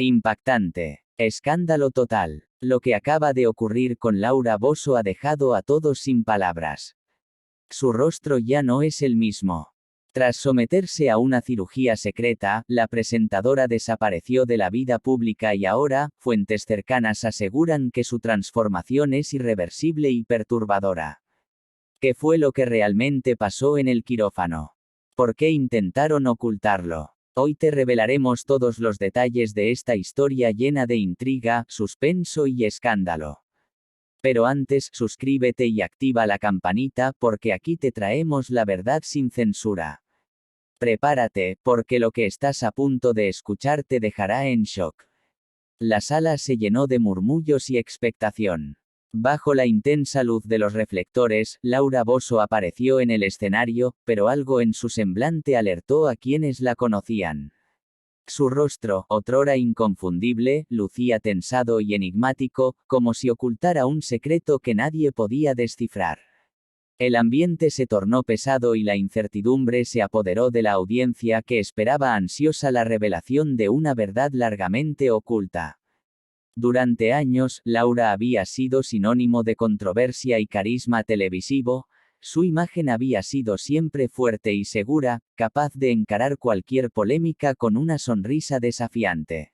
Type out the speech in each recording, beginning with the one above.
Impactante. Escándalo total. Lo que acaba de ocurrir con Laura Bozzo ha dejado a todos sin palabras. Su rostro ya no es el mismo. Tras someterse a una cirugía secreta, la presentadora desapareció de la vida pública y ahora, fuentes cercanas aseguran que su transformación es irreversible y perturbadora. ¿Qué fue lo que realmente pasó en el quirófano? ¿Por qué intentaron ocultarlo? Hoy te revelaremos todos los detalles de esta historia llena de intriga, suspenso y escándalo. Pero antes, suscríbete y activa la campanita porque aquí te traemos la verdad sin censura. Prepárate, porque lo que estás a punto de escuchar te dejará en shock. La sala se llenó de murmullos y expectación. Bajo la intensa luz de los reflectores, Laura Bozzo apareció en el escenario, pero algo en su semblante alertó a quienes la conocían. Su rostro, otrora inconfundible, lucía tensado y enigmático, como si ocultara un secreto que nadie podía descifrar. El ambiente se tornó pesado y la incertidumbre se apoderó de la audiencia que esperaba ansiosa la revelación de una verdad largamente oculta. Durante años, Laura había sido sinónimo de controversia y carisma televisivo. Su imagen había sido siempre fuerte y segura, capaz de encarar cualquier polémica con una sonrisa desafiante.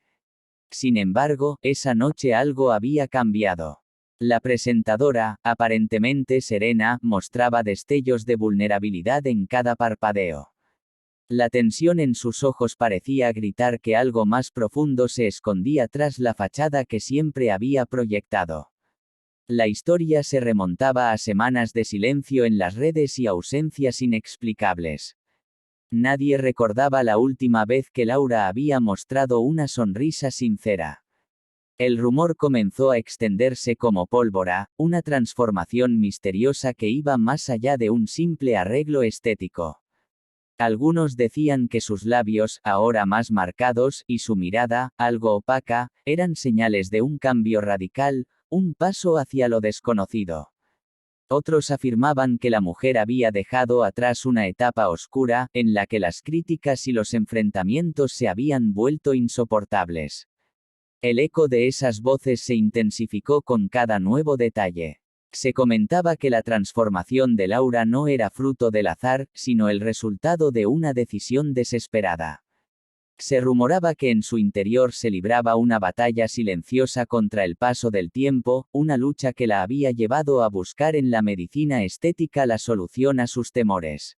Sin embargo, esa noche algo había cambiado. La presentadora, aparentemente serena, mostraba destellos de vulnerabilidad en cada parpadeo. La tensión en sus ojos parecía gritar que algo más profundo se escondía tras la fachada que siempre había proyectado. La historia se remontaba a semanas de silencio en las redes y ausencias inexplicables. Nadie recordaba la última vez que Laura había mostrado una sonrisa sincera. El rumor comenzó a extenderse como pólvora, una transformación misteriosa que iba más allá de un simple arreglo estético. Algunos decían que sus labios, ahora más marcados, y su mirada, algo opaca, eran señales de un cambio radical, un paso hacia lo desconocido. Otros afirmaban que la mujer había dejado atrás una etapa oscura, en la que las críticas y los enfrentamientos se habían vuelto insoportables. El eco de esas voces se intensificó con cada nuevo detalle. Se comentaba que la transformación de Laura no era fruto del azar, sino el resultado de una decisión desesperada. Se rumoraba que en su interior se libraba una batalla silenciosa contra el paso del tiempo, una lucha que la había llevado a buscar en la medicina estética la solución a sus temores.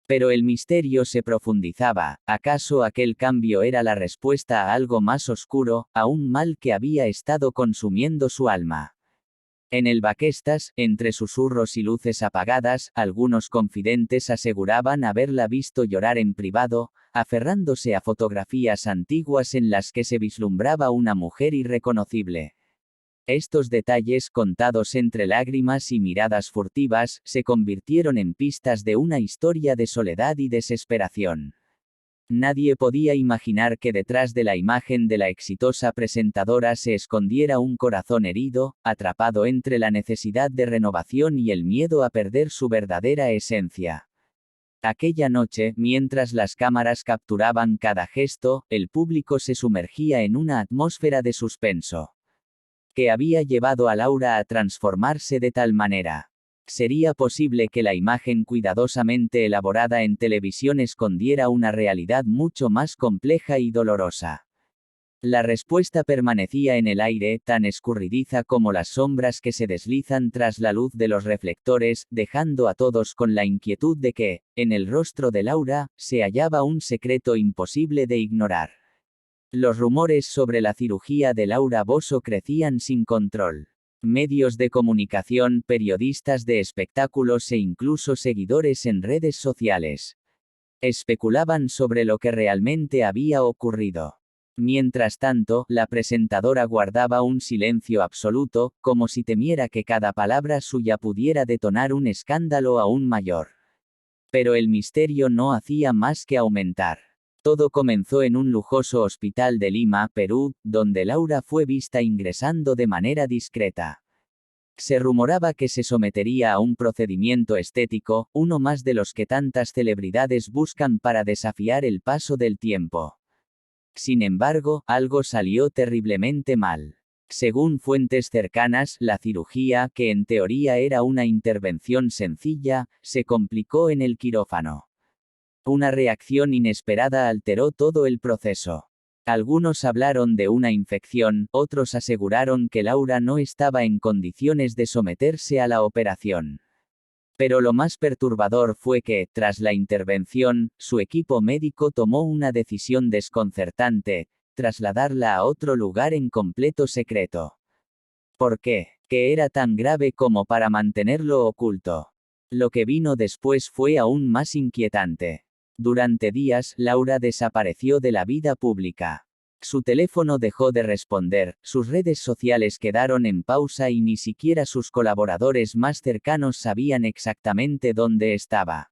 Pero el misterio se profundizaba. ¿Acaso aquel cambio era la respuesta a algo más oscuro, a un mal que había estado consumiendo su alma? En el backstage, entre susurros y luces apagadas, algunos confidentes aseguraban haberla visto llorar en privado, aferrándose a fotografías antiguas en las que se vislumbraba una mujer irreconocible. Estos detalles, contados entre lágrimas y miradas furtivas, se convirtieron en pistas de una historia de soledad y desesperación. Nadie podía imaginar que detrás de la imagen de la exitosa presentadora se escondiera un corazón herido, atrapado entre la necesidad de renovación y el miedo a perder su verdadera esencia. Aquella noche, mientras las cámaras capturaban cada gesto, el público se sumergía en una atmósfera de suspenso. ¿Qué había llevado a Laura a transformarse de tal manera? ¿Sería posible que la imagen cuidadosamente elaborada en televisión escondiera una realidad mucho más compleja y dolorosa? La respuesta permanecía en el aire, tan escurridiza como las sombras que se deslizan tras la luz de los reflectores, dejando a todos con la inquietud de que, en el rostro de Laura, se hallaba un secreto imposible de ignorar. Los rumores sobre la cirugía de Laura Bozzo crecían sin control. Medios de comunicación, periodistas de espectáculos e incluso seguidores en redes sociales especulaban sobre lo que realmente había ocurrido. Mientras tanto, la presentadora guardaba un silencio absoluto, como si temiera que cada palabra suya pudiera detonar un escándalo aún mayor. Pero el misterio no hacía más que aumentar. Todo comenzó en un lujoso hospital de Lima, Perú, donde Laura fue vista ingresando de manera discreta. Se rumoraba que se sometería a un procedimiento estético, uno más de los que tantas celebridades buscan para desafiar el paso del tiempo. Sin embargo, algo salió terriblemente mal. Según fuentes cercanas, la cirugía, que en teoría era una intervención sencilla, se complicó en el quirófano. Una reacción inesperada alteró todo el proceso. Algunos hablaron de una infección, otros aseguraron que Laura no estaba en condiciones de someterse a la operación. Pero lo más perturbador fue que, tras la intervención, su equipo médico tomó una decisión desconcertante: trasladarla a otro lugar en completo secreto. ¿Por qué? ¿Qué era tan grave como para mantenerlo oculto? Lo que vino después fue aún más inquietante. Durante días, Laura desapareció de la vida pública. Su teléfono dejó de responder, sus redes sociales quedaron en pausa y ni siquiera sus colaboradores más cercanos sabían exactamente dónde estaba.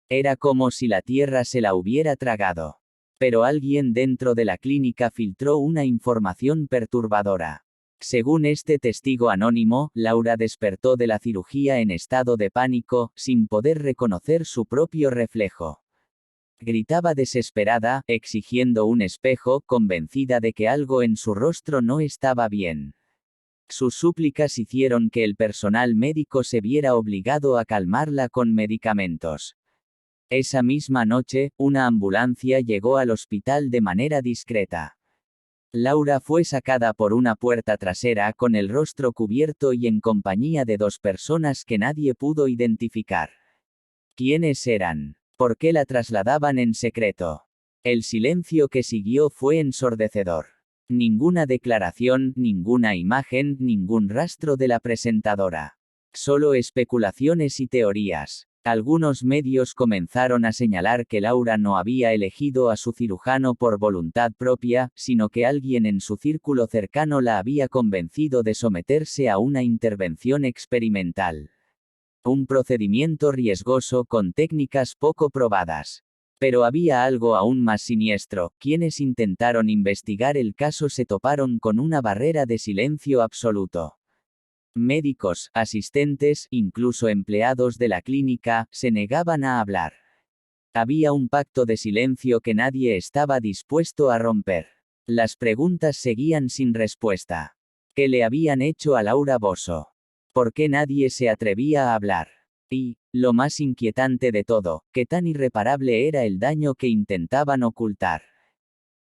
Era como si la tierra se la hubiera tragado. Pero alguien dentro de la clínica filtró una información perturbadora. Según este testigo anónimo, Laura despertó de la cirugía en estado de pánico, sin poder reconocer su propio reflejo. Gritaba desesperada, exigiendo un espejo, convencida de que algo en su rostro no estaba bien. Sus súplicas hicieron que el personal médico se viera obligado a calmarla con medicamentos. Esa misma noche, una ambulancia llegó al hospital de manera discreta. Laura fue sacada por una puerta trasera con el rostro cubierto y en compañía de 2 personas que nadie pudo identificar. ¿Quiénes eran? ¿Por qué la trasladaban en secreto? El silencio que siguió fue ensordecedor. Ninguna declaración, ninguna imagen, ningún rastro de la presentadora. Solo especulaciones y teorías. Algunos medios comenzaron a señalar que Laura no había elegido a su cirujano por voluntad propia, sino que alguien en su círculo cercano la había convencido de someterse a una intervención experimental. Un procedimiento riesgoso con técnicas poco probadas. Pero había algo aún más siniestro: quienes intentaron investigar el caso se toparon con una barrera de silencio absoluto. Médicos, asistentes, incluso empleados de la clínica, se negaban a hablar. Había un pacto de silencio que nadie estaba dispuesto a romper. Las preguntas seguían sin respuesta. ¿Qué le habían hecho a Laura Bosio? ¿Por qué nadie se atrevía a hablar? Y, lo más inquietante de todo, ¿qué tan irreparable era el daño que intentaban ocultar?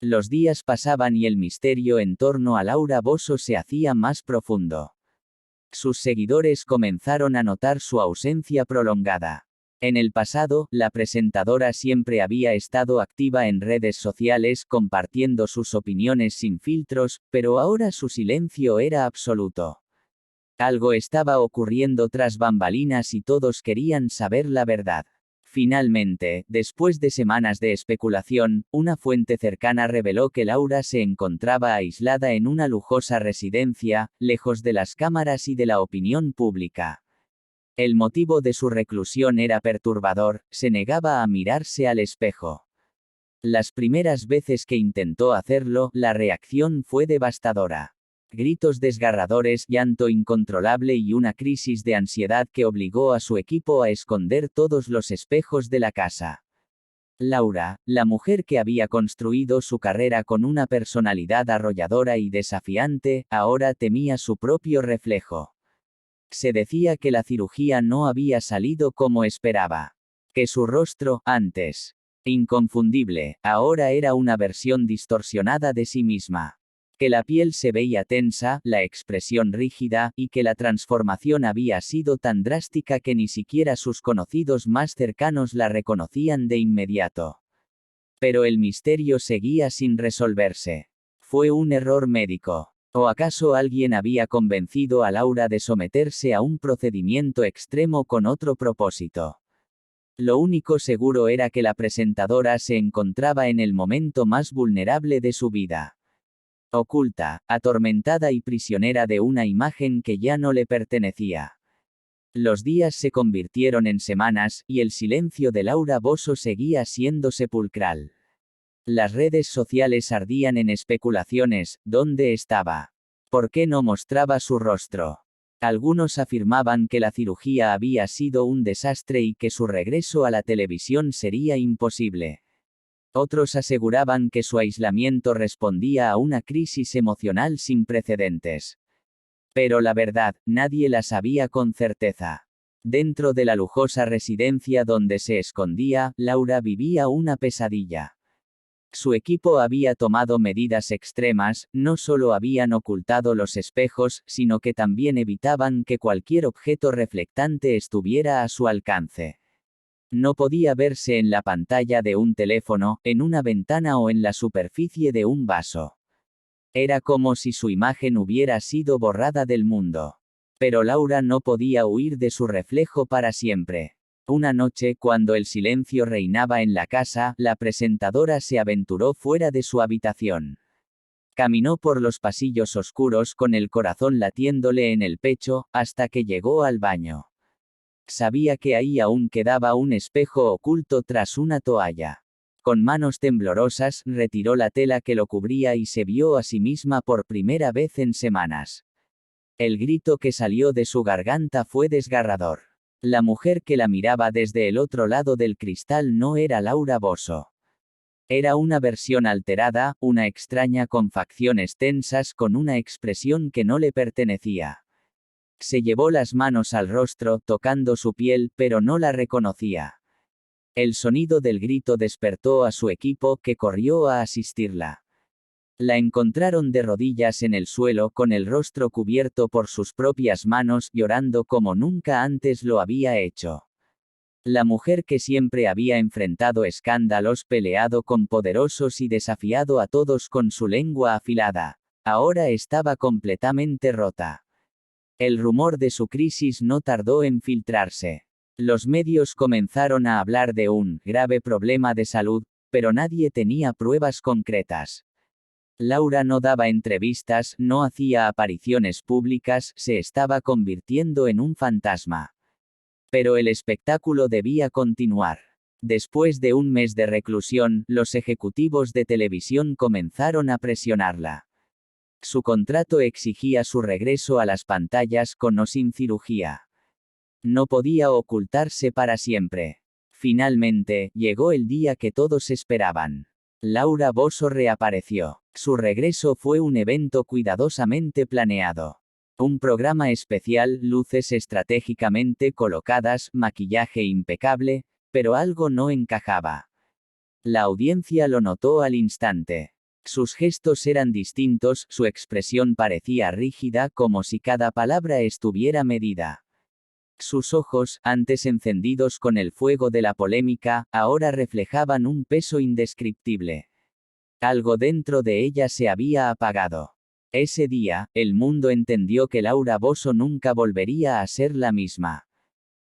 Los días pasaban y el misterio en torno a Laura Bosio se hacía más profundo. Sus seguidores comenzaron a notar su ausencia prolongada. En el pasado, la presentadora siempre había estado activa en redes sociales compartiendo sus opiniones sin filtros, pero ahora su silencio era absoluto. Algo estaba ocurriendo tras bambalinas y todos querían saber la verdad. Finalmente, después de semanas de especulación, una fuente cercana reveló que Laura se encontraba aislada en una lujosa residencia, lejos de las cámaras y de la opinión pública. El motivo de su reclusión era perturbador: se negaba a mirarse al espejo. Las primeras veces que intentó hacerlo, la reacción fue devastadora. Gritos desgarradores, llanto incontrolable y una crisis de ansiedad que obligó a su equipo a esconder todos los espejos de la casa. Laura, la mujer que había construido su carrera con una personalidad arrolladora y desafiante, ahora temía su propio reflejo. Se decía que la cirugía no había salido como esperaba. Que su rostro, antes inconfundible, ahora era una versión distorsionada de sí misma. Que la piel se veía tensa, la expresión rígida, y que la transformación había sido tan drástica que ni siquiera sus conocidos más cercanos la reconocían de inmediato. Pero el misterio seguía sin resolverse. ¿Fue un error médico? ¿O acaso alguien había convencido a Laura de someterse a un procedimiento extremo con otro propósito? Lo único seguro era que la presentadora se encontraba en el momento más vulnerable de su vida. Oculta, atormentada y prisionera de una imagen que ya no le pertenecía. Los días se convirtieron en semanas, y el silencio de Laura Bosio seguía siendo sepulcral. Las redes sociales ardían en especulaciones: ¿dónde estaba? ¿Por qué no mostraba su rostro? Algunos afirmaban que la cirugía había sido un desastre y que su regreso a la televisión sería imposible. Otros aseguraban que su aislamiento respondía a una crisis emocional sin precedentes. Pero la verdad, nadie la sabía con certeza. Dentro de la lujosa residencia donde se escondía, Laura vivía una pesadilla. Su equipo había tomado medidas extremas, no solo habían ocultado los espejos, sino que también evitaban que cualquier objeto reflectante estuviera a su alcance. No podía verse en la pantalla de un teléfono, en una ventana o en la superficie de un vaso. Era como si su imagen hubiera sido borrada del mundo. Pero Laura no podía huir de su reflejo para siempre. Una noche, cuando el silencio reinaba en la casa, la presentadora se aventuró fuera de su habitación. Caminó por los pasillos oscuros con el corazón latiéndole en el pecho, hasta que llegó al baño. Sabía que ahí aún quedaba un espejo oculto tras una toalla. Con manos temblorosas, retiró la tela que lo cubría y se vio a sí misma por primera vez en semanas. El grito que salió de su garganta fue desgarrador. La mujer que la miraba desde el otro lado del cristal no era Laura Bosio. Era una versión alterada, una extraña con facciones tensas con una expresión que no le pertenecía. Se llevó las manos al rostro, tocando su piel, pero no la reconocía. El sonido del grito despertó a su equipo, que corrió a asistirla. La encontraron de rodillas en el suelo con el rostro cubierto por sus propias manos, llorando como nunca antes lo había hecho. La mujer que siempre había enfrentado escándalos, peleado con poderosos y desafiado a todos con su lengua afilada, ahora estaba completamente rota. El rumor de su crisis no tardó en filtrarse. Los medios comenzaron a hablar de un grave problema de salud, pero nadie tenía pruebas concretas. Laura no daba entrevistas, no hacía apariciones públicas, se estaba convirtiendo en un fantasma. Pero el espectáculo debía continuar. Después de un mes de reclusión, los ejecutivos de televisión comenzaron a presionarla. Su contrato exigía su regreso a las pantallas con o sin cirugía. No podía ocultarse para siempre. Finalmente, llegó el día que todos esperaban. Laura Bosio reapareció. Su regreso fue un evento cuidadosamente planeado. Un programa especial, luces estratégicamente colocadas, maquillaje impecable, pero algo no encajaba. La audiencia lo notó al instante. Sus gestos eran distintos, su expresión parecía rígida, como si cada palabra estuviera medida. Sus ojos, antes encendidos con el fuego de la polémica, ahora reflejaban un peso indescriptible. Algo dentro de ella se había apagado. Ese día, el mundo entendió que Laura Bosio nunca volvería a ser la misma.